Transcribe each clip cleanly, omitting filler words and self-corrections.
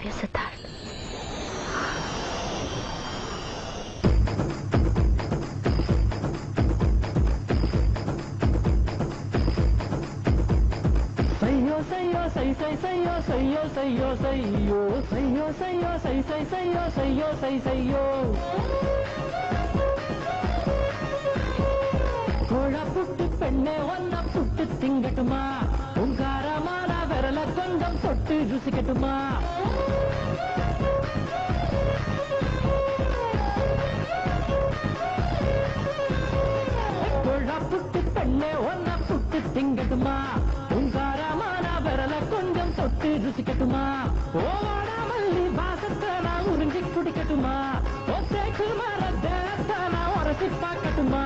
love you, Siddharth. Sayyo, sayyo, say, say, sayyo, sayyo, sayyo, sayyo, sayyo, sayyo, say, say, sayyo, sayyo, say, sayyo. கோழா புட்டு பெண்ணே ஒன்ன புட்டு திங்கட்டுமா உங்காரமான விரல கொஞ்சம் தொட்டு ருசிக்கட்டுமா கோழா புட்டு பெண்ணே ஒன்ன புட்டு திங்கட்டுமா உங்காரமான விரல கொஞ்சம் தொட்டு ருசிக்கட்டுமா ஓவாடா மல்லி வாசத்தை நான் உறிஞ்சி குடிக்கட்டுமா ஒத்தைக்கு மர தேசத்தை நான் உரசி பார்க்கட்டுமா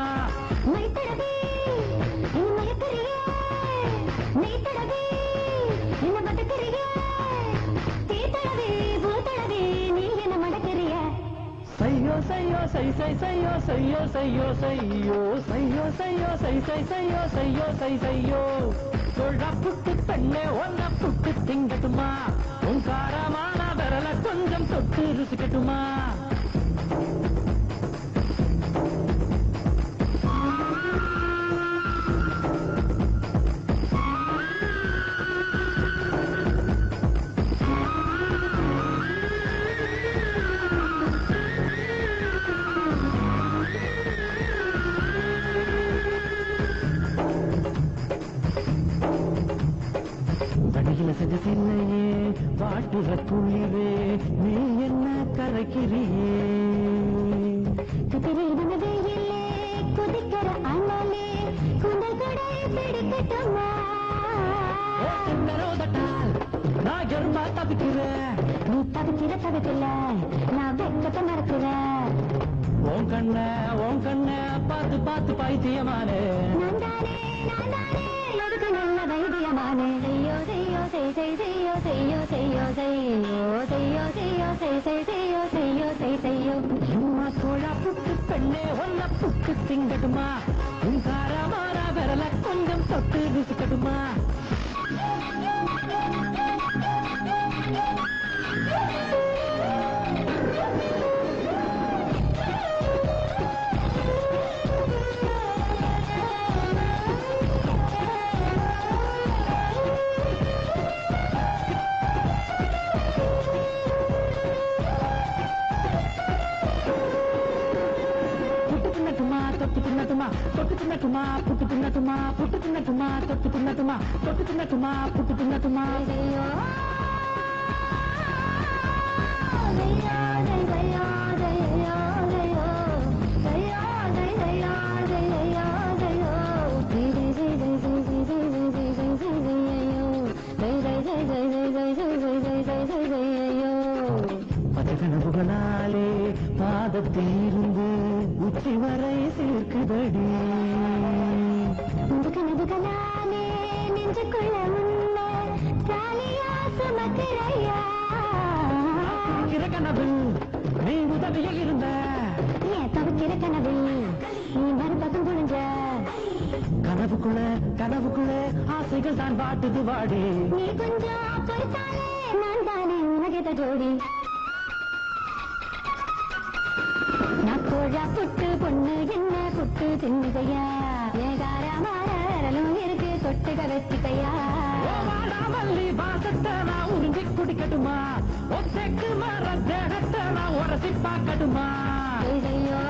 Sayyo, sayyo, say, say, sayyo, sayyo, sayyo, sayyo, sayyo, sayyo, say, say, sayyo, sayyo, say, sayyo. Solda puttu penne onna puttu tingatuma unkaramana verala konjam sottu rusikatuma செஞ்சதில்லையே வாட்டுற புள்ளிவே நீ என்ன கரைக்கிறியே குதிரை இல்லே குதிக்கிற அண்ணலே குண்டல் கொடை பிடிக்கட்டுமா சின்னரோதட்டால் நான் எருமா தவிக்கிறேன் நீ தவிக்கல நான் வெக்கத்தை மறக்கிறேன் உன் கண்ண பார்த்து பார்த்து பைத்தியமானே நான் தானே எதுக்கு நல்ல வைத்தியமானே செய்யோ செய்யோ செய் செய் செய்யோ செய்யோ செய்யோ செய்யோ செய்யோ செய்யோ செய் செய் செய்யோ செய்யோ செய் செய்யோ சும்மா சோழா புட்டு பெண்ணே ஒன்ன புட்டு திங்கட்டுமா உங்காரமான விரல கொஞ்சம் தொட்டு ருசிக்கட்டுமா தொட்டு தின்னட்டுமா புட்டு தின்னட்டுமா புட்டு தின்னட்டுமா தொட்டு தின்னட்டுமா தொட்டு தின்னட்டுமா புட்டு தின்னட்டுமா செய்யோ கனவுகளாலே பாதத்தில் இருந்து உச்சி வரை சேர்க்குதடி கனவுகளாலே நெஞ்சுக்குள்ள முன்ன காலியா சுமக்கிறையா கனவு நீ உதவிய இருந்த ஏன் தவிக்கிற கனவில் நீ மறுபக்கம் புழிஞ்ச கனவுக்குள்ள ஆசைகள் தான் பாட்டுது வாடி நீ கொஞ்சம் பொறுத்தாலே நான் தானே உனகெத ஜோடி நான் கோழா புட்டு பொண்ணு என்ன புட்டு தின்னுதையா ஏகாரமாரலும் இருக்கு தொட்டுக வச்சுக்கையா மல்லி வாசத்தை நான் உறிஞ்சி குடிக்கட்டுமா ஒத்தைக்கு மர தேகத்தை நான் உரசி பார்க்கட்டுமா செய்யோ